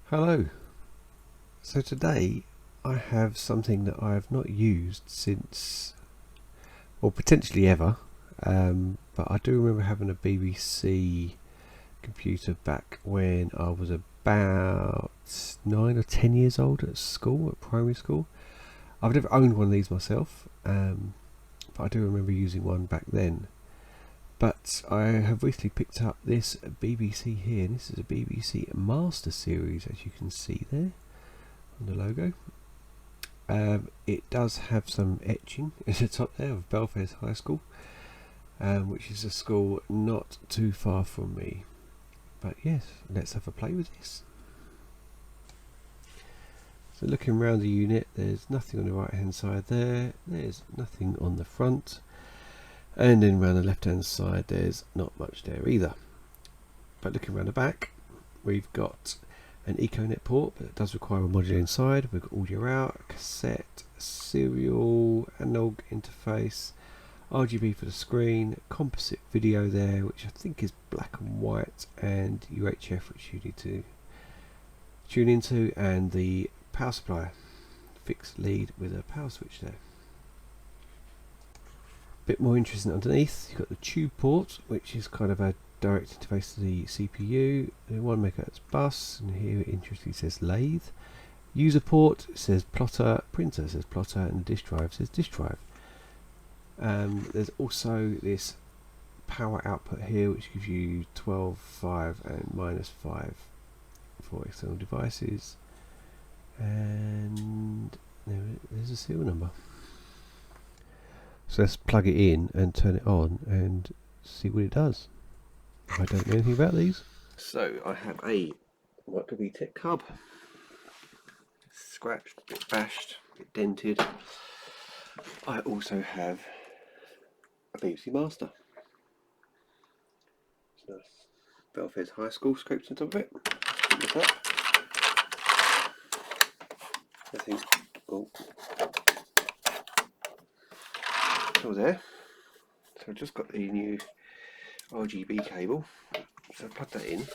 Hello. So today I have something that I have not used since, or potentially ever, but I do remember having a BBC computer back when I was about 9 or 10 years old at school, at primary school. I've never owned one of these myself, but I do remember using one back then. But I have recently picked up this BBC here, and this is a BBC Master Series, as you can see there on the logo. It does have some etching at the top there of Belfast High School, which is a school not too far from me. But yes, let's have a play with this. So looking around the unit, there's nothing on the right hand side there, there's nothing on the front, and then around the left hand side there's not much there either. But looking around the back, we've got an EcoNet port, but it does require a module inside. We've got audio out, cassette, serial, analog interface, RGB for the screen, composite video there, which I think is black and white, and UHF, which you need to tune into, and the power supply, fixed lead with a power switch there. Bit more interesting underneath, you've got the tube port, which is kind of a direct interface to the CPU, the 1 MHz bus, and here it interestingly says lathe. User port says plotter, printer says plotter, and the disk drive says disk drive. There's also this power output here, which gives you 12, 5 and -5 for external devices, and there's a serial number. So let's plug it in and turn it on and see what it does. I don't know anything about these. So I have a micro Tech cub, scratched, a bit bashed, a bit dented. I also have a BBC Master. It's nice. Belfast High School scraped on top of it. Look at that. I think, oh, still there. So I've just got the new RGB cable, so I'll plug that in,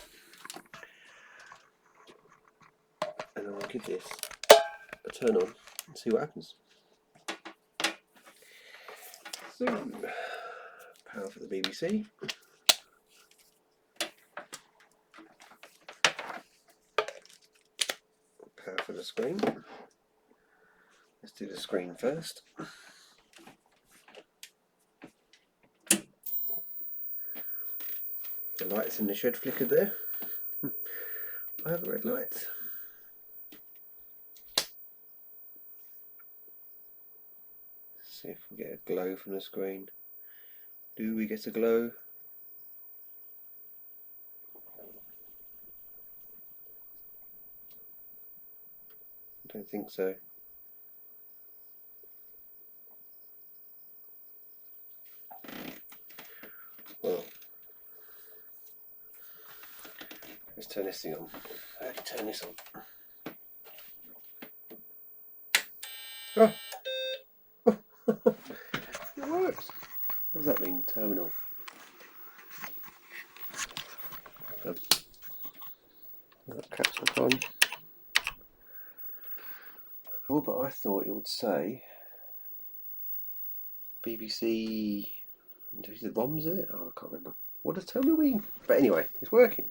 and I'll give this a turn on and see what happens. So, power for the BBC, power for the screen. Let's do the screen first. The lights in the shed flickered there. I have a red light. Let's see if we get a glow from the screen. Do we get a glow? I don't think so. Well, let's turn this thing on. How do you turn this on? Oh! It works! What does that mean? Terminal. Caps lock on. Oh, but I thought it would say BBC. Is it ROMs in it? Oh, I can't remember. What does terminal mean? But anyway, it's working.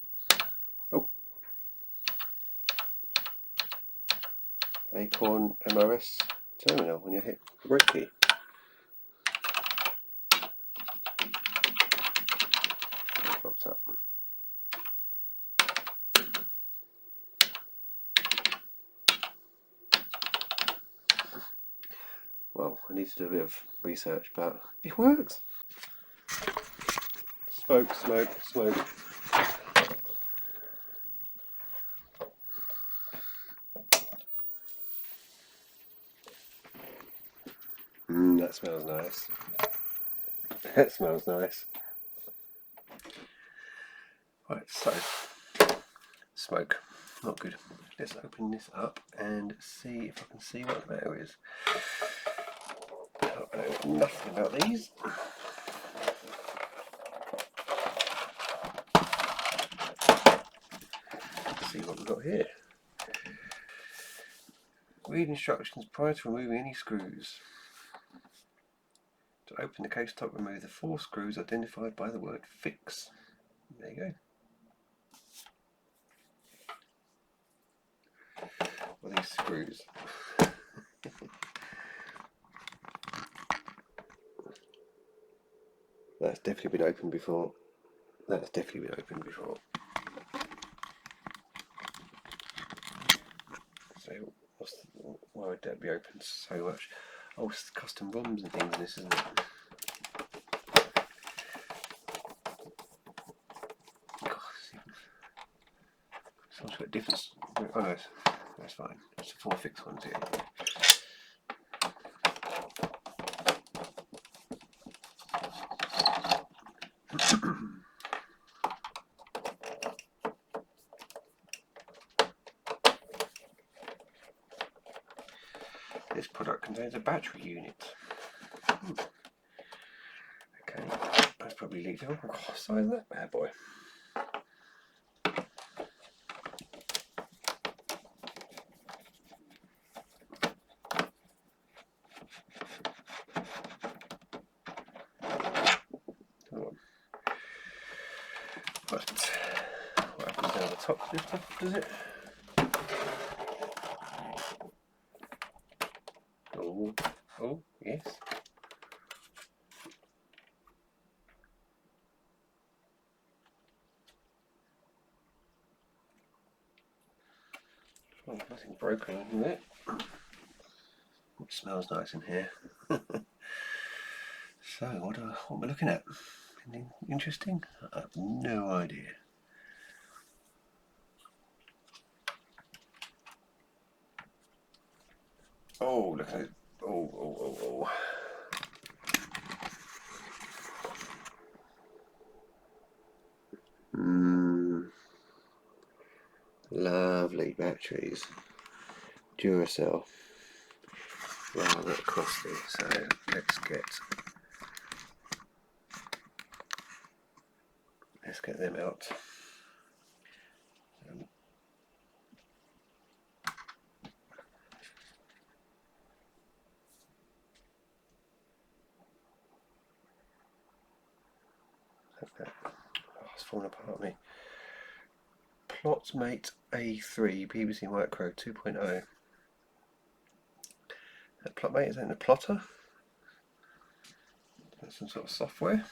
Oh. Acorn MRS terminal when you hit the brake key. Locked up. Well, I need to do a bit of research, but it works. Smoke, smoke, smoke. That smells nice. That smells nice. Right, so smoke, not good. Let's open this up and see if I can see what the matter is. I know nothing about these. Let's see what we've got here. Read instructions prior to removing any screws. To open the case top, remove the 4 screws identified by the word fix. There you go. Well, these screws. That's definitely been opened before. That's definitely been opened before. So, why would that be opened so much? Oh, it's custom ROMs and things in this, isn't it? Some sort of difference. Oh no, that's fine. It's the 4 fixed ones here. This product contains a battery unit. Okay, that's probably leaked out. Oh, size that bad boy. But what happens down the top of this stuff, does it? Oh, yes. Oh, nothing broken in it. It smells nice in here. So, what am I looking at? Anything interesting? I have no idea. Oh, look at it. Oh. Lovely batteries. Duracell. Rather costly, so let's get them out. It's falling apart on me. Plotmate A3 BBC Micro 2.0. Plotmate, is that in a plotter? That's some sort of software.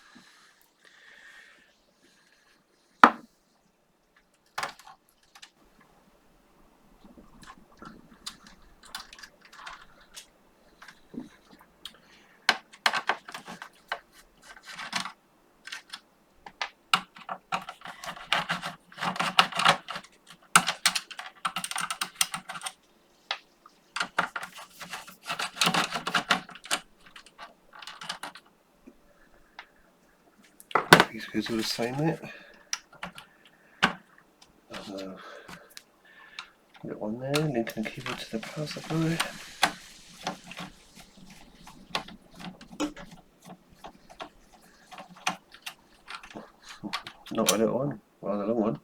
These screws are the same there. Got one there, linking the keyboard to the power supply. Not a little one, rather a long one.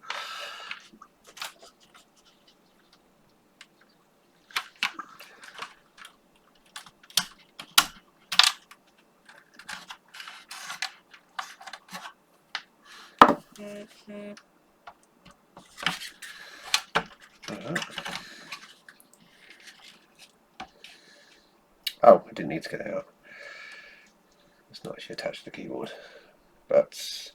Oh, I didn't need to get it out. It's not actually attached to the keyboard, but so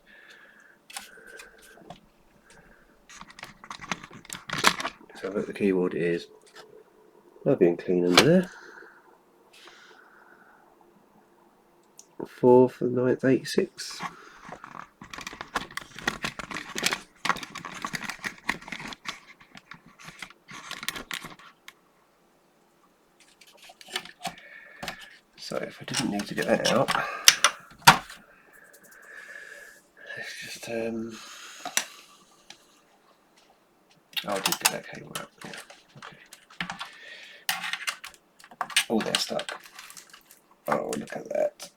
look, the keyboard is lovely and clean under there. 4th of 9th 86. So if I didn't need to get that out, let's just oh, I did get that cable out. Yeah. Okay. Oh, they're stuck. Oh, look at that.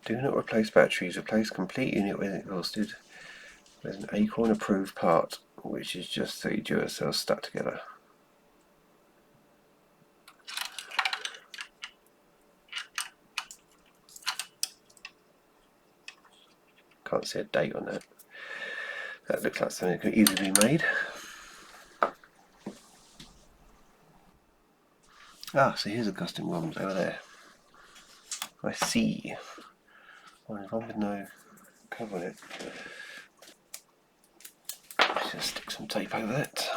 Do not replace batteries. Replace complete unit when exhausted. There's an Acorn approved part, which is just 3 Duracells stuck together. Can't see a date on that. That looks like something that could easily be made. Ah, so here's a custom ROMs over there. I see. One with no cover on it. Let's just stick some tape over that.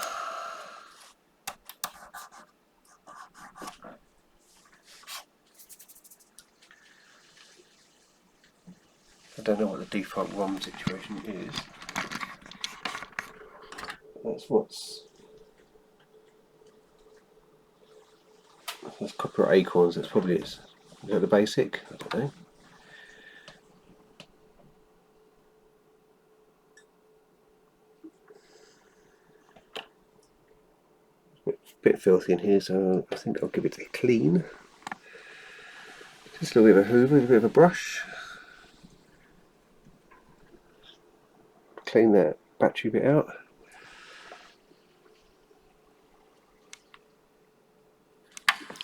I don't know what the default ROM situation is. That's copyright Acorns. That's probably is that the basic? I don't know. Bit filthy in here, so I think I'll give it a clean. Just a little bit of a hoover and a bit of a brush. Clean that battery bit out.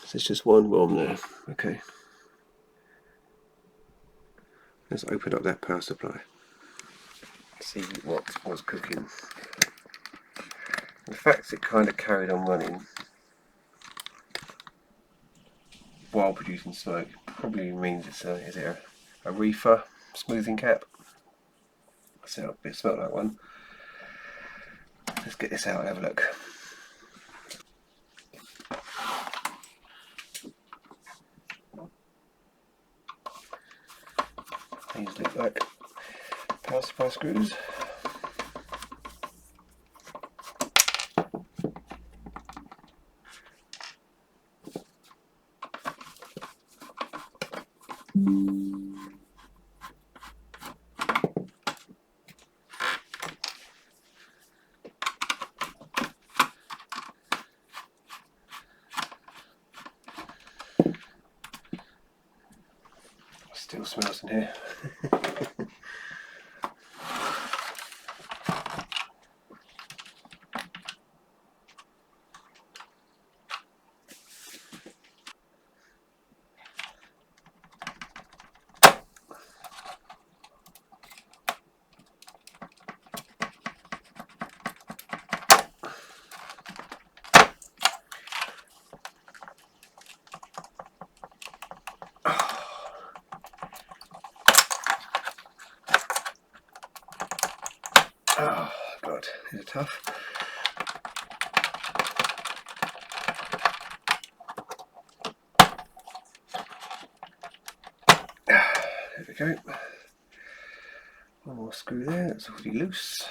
So it's just one ROM there. Okay. Let's open up that power supply. See what's cooking. The fact it kind of carried on running while producing smoke probably means it's is it a RIFA smoothing cap? So it smelled like one. Let's get this out and have a look. These look like power supply screws. Still smells in here. Oh God, these are tough. There we go. One more screw there, it's already loose.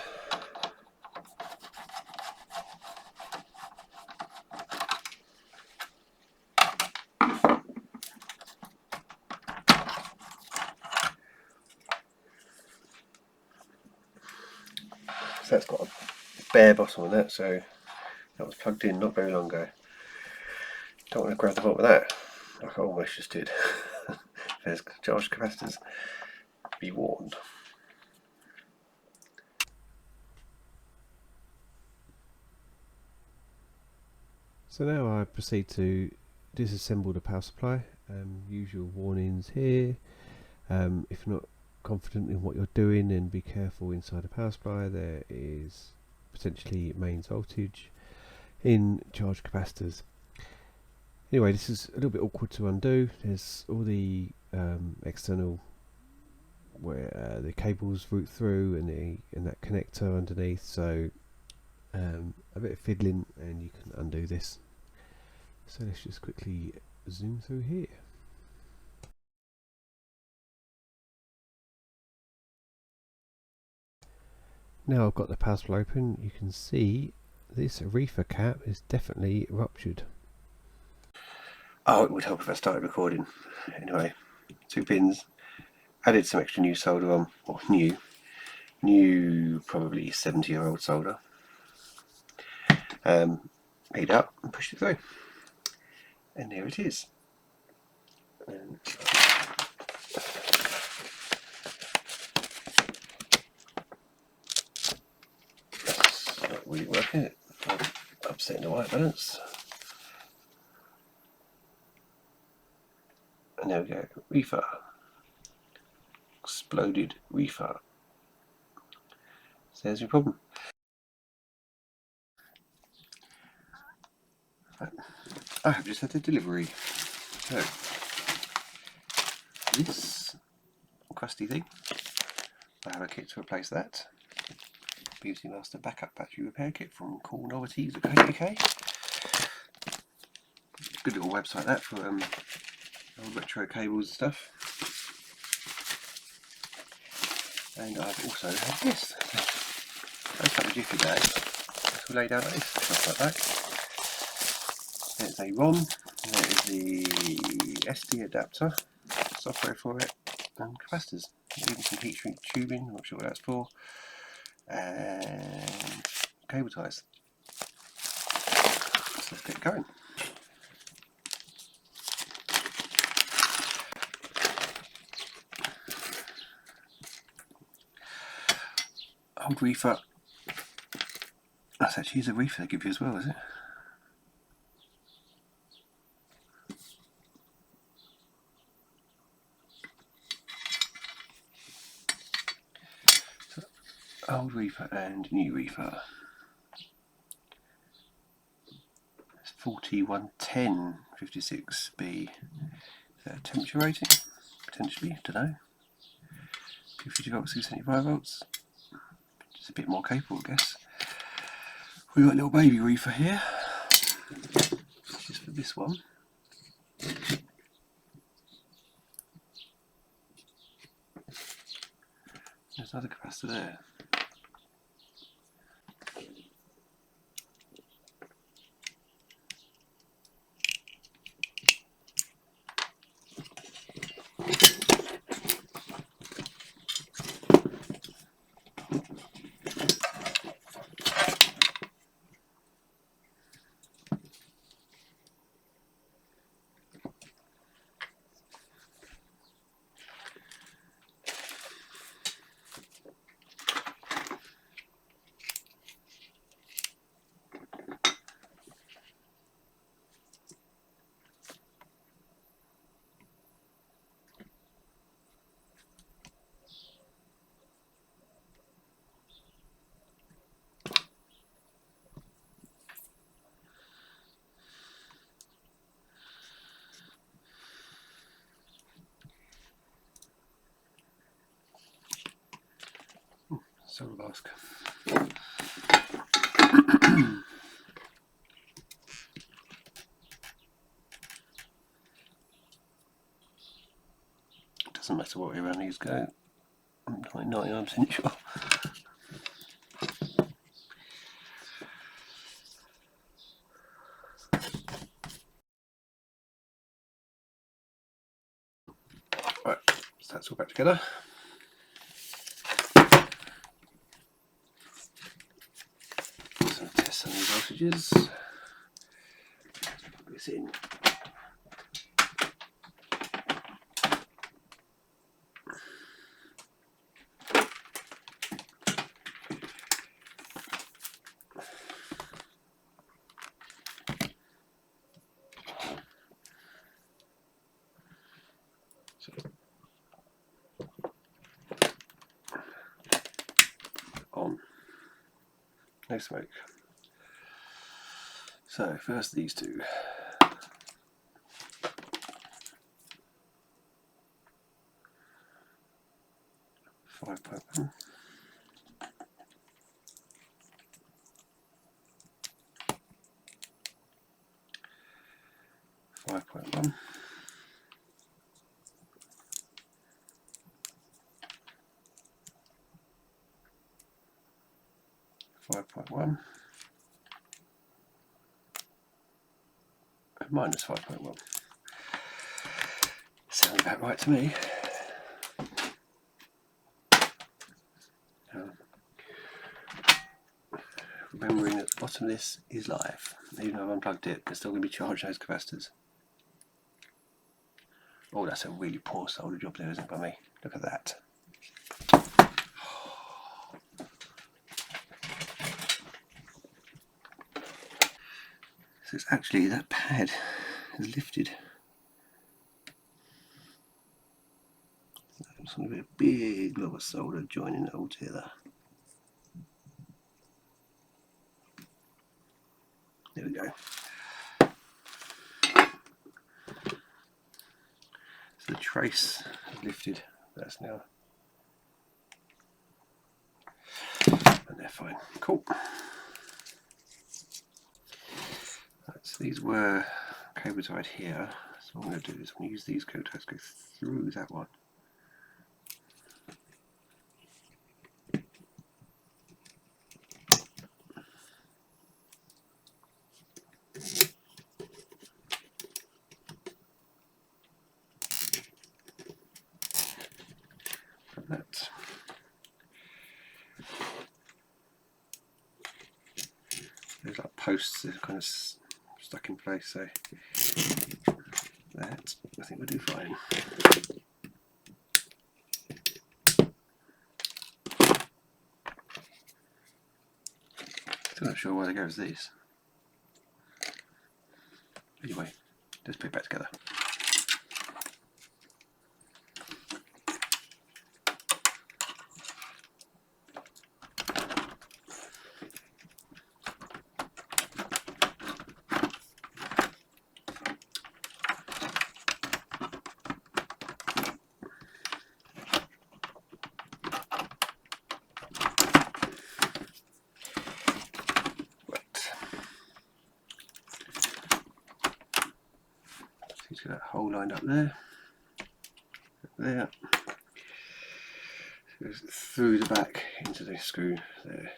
So that's got a bare bottom on that, so that was plugged in not very long ago. Don't want to grab the bottom of that, like I almost just did. There's charged capacitors, be warned. So now I proceed to disassemble the power supply. Usual warnings here. If you're not confident in what you're doing, then be careful inside the power supply. There is potentially mains voltage in charged capacitors. Anyway, this is a little bit awkward to undo. There's all the external where the cables route through and that connector underneath, so a bit of fiddling and you can undo this. So let's just quickly zoom through here. Now I've got the power supply open, you can see this RIFA cap is definitely ruptured. Oh, it would help if I started recording. Anyway, 2 pins, added some extra new solder on, or new probably 70-year-old solder. Made up and pushed it through. And there it is. And Okay, upsetting the white balance. And there we go, RIFA. Exploded RIFA. So there's your problem. I have just had a delivery. So, this crusty thing, I have a kit to replace that. PSU Master backup battery repair kit from coolnovelties.co.uk. Good little website that for retro cables and stuff. And I've also had this. A couple of jiffy bags. This will lay down like this, stuff like that. There's a ROM, there is the SD adapter, software for it, and capacitors. Even some heat shrink tubing, I'm not sure what that's for, and cable ties. So let's get going. Old RIFA. That's actually a RIFA they give you as well, is it? So, old RIFA and new RIFA. It's 4110 56B. Temperature rating, potentially, don't know. 250 volts, 275 volts. Just a bit more capable, I guess. We've got a little baby RIFA here. Just for this one. There's another capacitor there. Solar mask. Doesn't matter what way around these go. I'm 99% sure. Right, so that's all back together. So test some of these voltages. Put this in. On. No smoke. So first these two. 5.1. 5.1. 5.1 and minus 5.1. Sounds about right to me. Remembering that the bottom of this is live. Even though I've unplugged it, they're still going to be charged, those capacitors. Oh, that's a really poor solder job there, isn't it, by me? Look at that. So it's actually that pad is lifted. It's going to be a big blob of solder joining it all together. There we go. So the trace is lifted. That's now. And they're fine. Cool. Right, so these were cable tied here. So what I'm going to do is I'm going to use these cable ties to go through that one. Like that. There's like posts that are kind of stuck in place, so that I think we'll do fine. Still not sure why they go as these. Anyway, let's put it back together. He's got that hole lined up there. There. So it goes through the back into the screw there.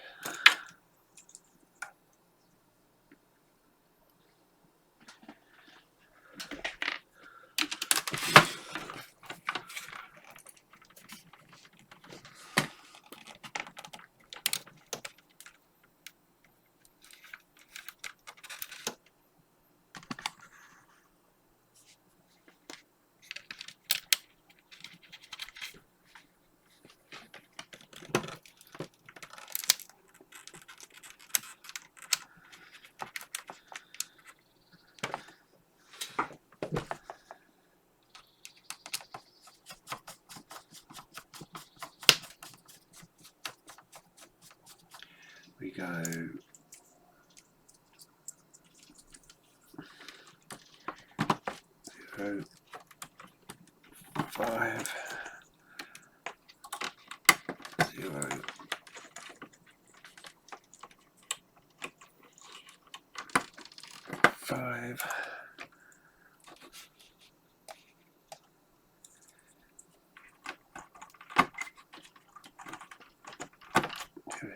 We go 0, 5, 0, 5,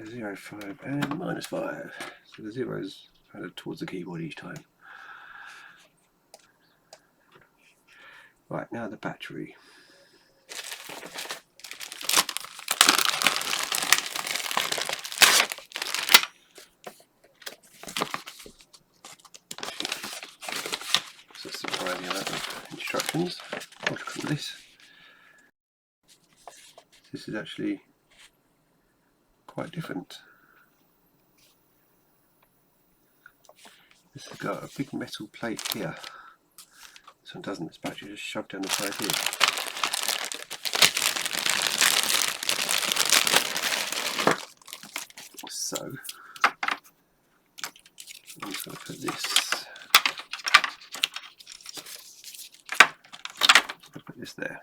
0, 5, and -5. So the zeros kind of towards the keyboard each time. Right, now the battery. So surprising amount of instructions. What to call this? This is actually quite different. This has got a big metal plate here. This one doesn't. This battery just shoved down the side here. So I'm just going to put this. I'll put this there.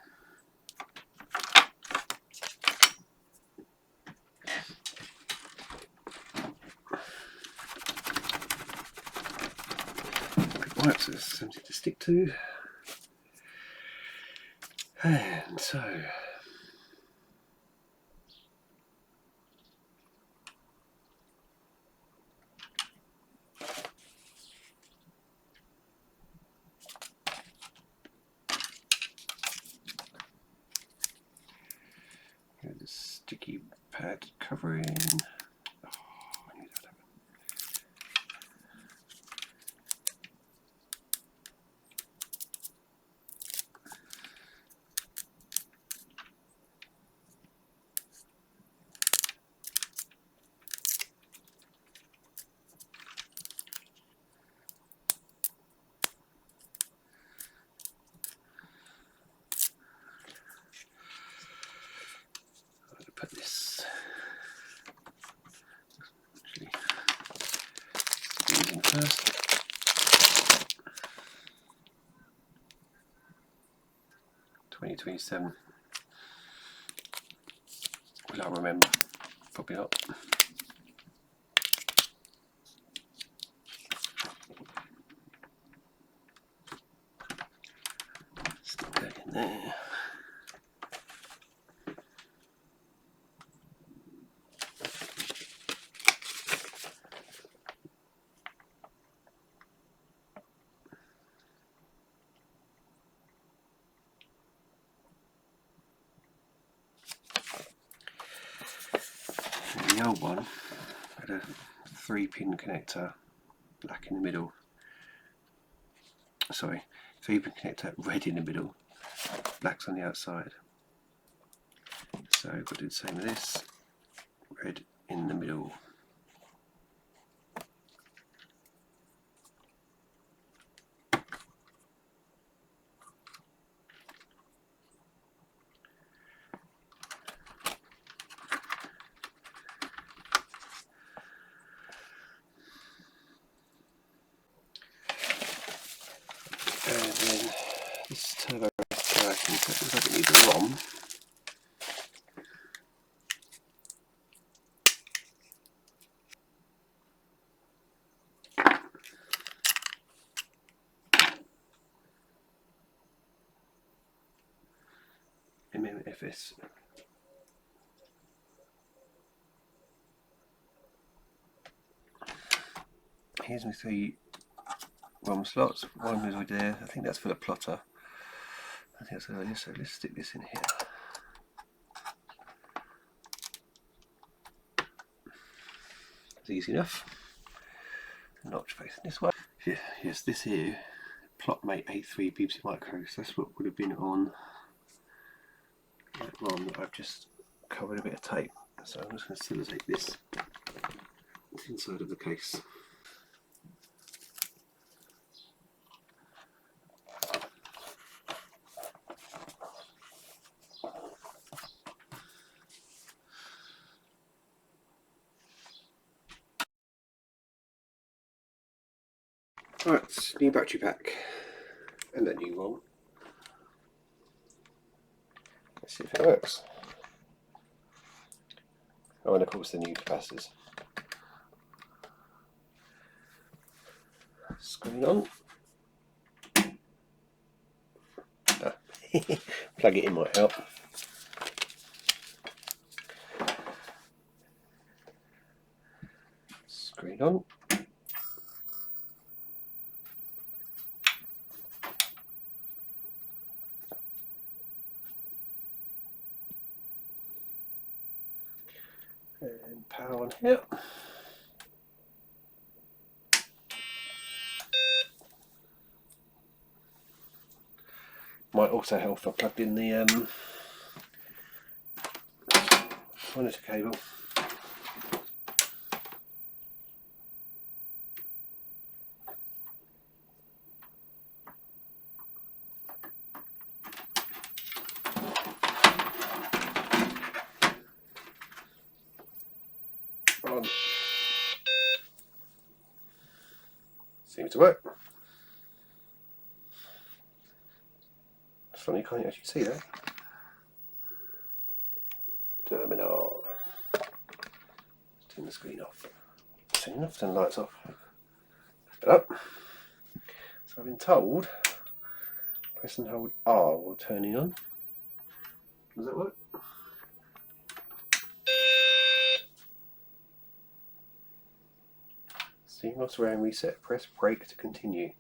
Right, so there's something to stick to. And so here's the sticky pad covering. Oh, I knew that happened. first. $20.27. Will I remember? Probably not. Stick that in there. The old one had a 3-pin connector black in the middle. Sorry, 3-pin connector red in the middle, black's on the outside. So we've got to do the same with this, red in the middle. And then this turbo respiration, so it looks like it needs a ROM. MMFS. Here's my 3 ROM slots. One is already there. I think that's for the plotter. I think that's earlier, so let's stick this in here. It's easy enough. Notch facing this way. Yes, this here, Plotmate A3 BBC Micros. That's what would have been on that ROM that I've just covered a bit of tape. So I'm just going to sellotape this inside of the case. Right, new battery pack and a new ROM. Let's see if it works. Oh, and of course the new capacitors. Screen on. Ah. Plug it in might help. Screen on. And power on here. Might also help if I plugged in the monitor cable. On. Seems to work. It's funny, you can't actually see that. Terminal. Turn the screen off. Turn it off, turn the lights off. Lift it up. So I've been told, press and hold R while turning on. Does that work? CMOS RAM reset. Press brake to continue.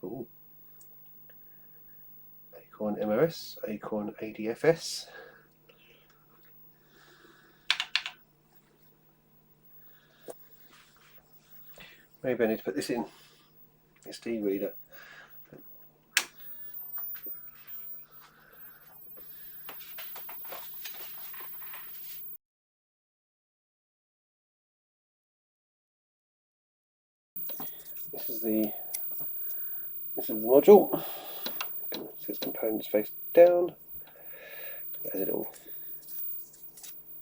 Ooh. Acorn MOS, Acorn ADFS. Maybe I need to put this in. SD reader. This is the module. Its components face down. It has it all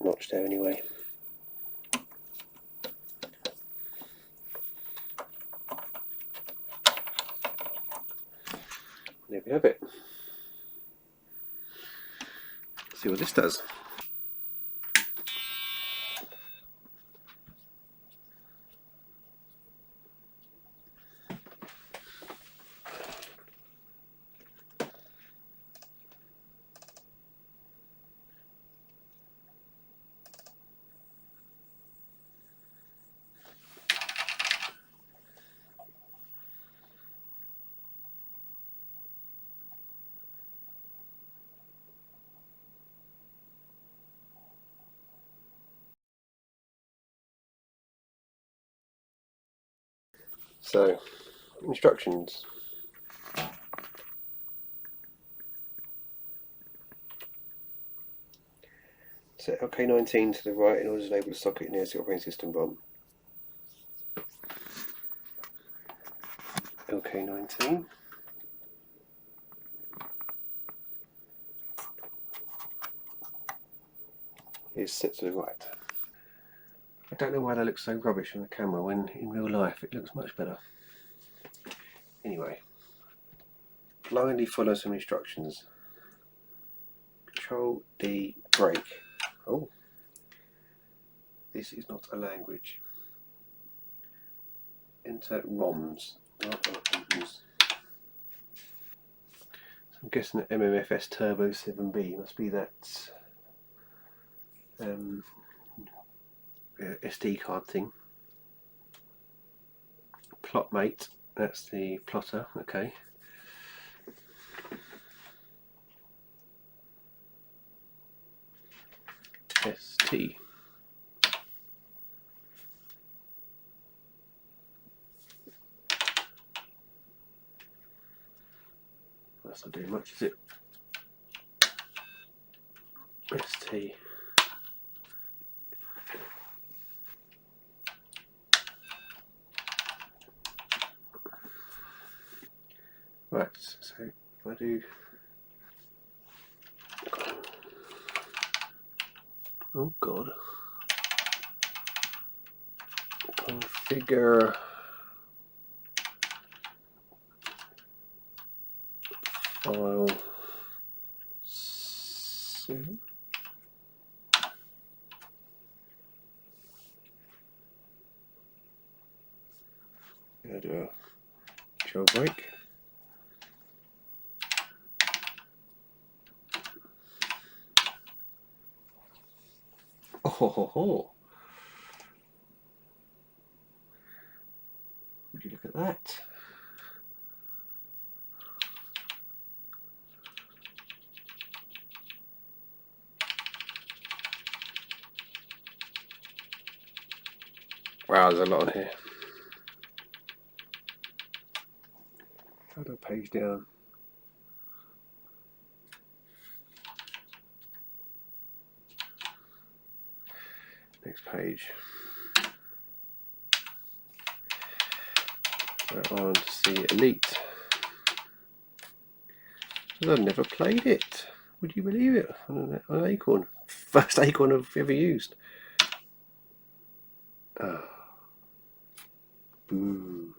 notched there anyway. there we have it. Let's see what this does. So, instructions. Set LK19 to the right in order to enable the socket nearest the operating system bump. LK19. Is set to the right. I don't know why that looks so rubbish on the camera when in real life it looks much better. Anyway, blindly follow some instructions. Control D brake. Oh, this is not a language. Enter ROMs. So I'm guessing that MMFS Turbo 7B must be that SD card thing. Plotmate, that's the plotter, okay. ST. That's not doing much, is it? ST. Right, so if I do... Oh god. Configure... file... soon. I'm going to do a jailbreak. Oh ho ho ho! Would you look at that? Wow, there's a lot on here. How do I page down? Next page. Go on to see Elite. I've never played it. Would you believe it? On an Acorn. First Acorn I've ever used. Oh. Boo.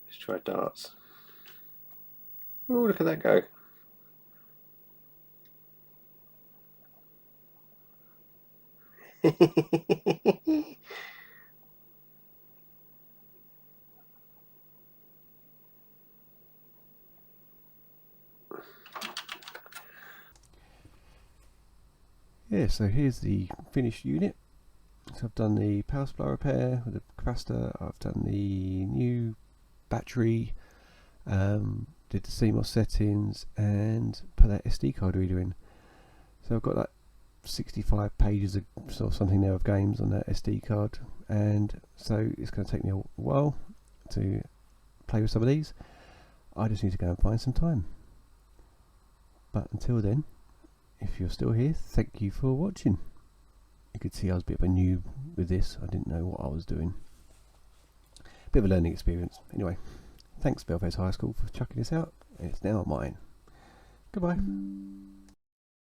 Let's try darts. Oh, look at that go. Yeah, so here's the finished unit. It's I've done the power supply repair with the capacitor, I've done the new battery, did the CMOS settings, and put that SD card reader in. So I've got like 65 pages of sort of something there of games on that SD card, and so it's going to take me a while to play with some of these. I just need to go and find some time. But until then, if you're still here, thank you for watching. You could see I was a bit of a noob with this. I didn't know what I was doing. Bit of a learning experience. Anyway, thanks Belfast High School for chucking this out. It's now mine. Goodbye.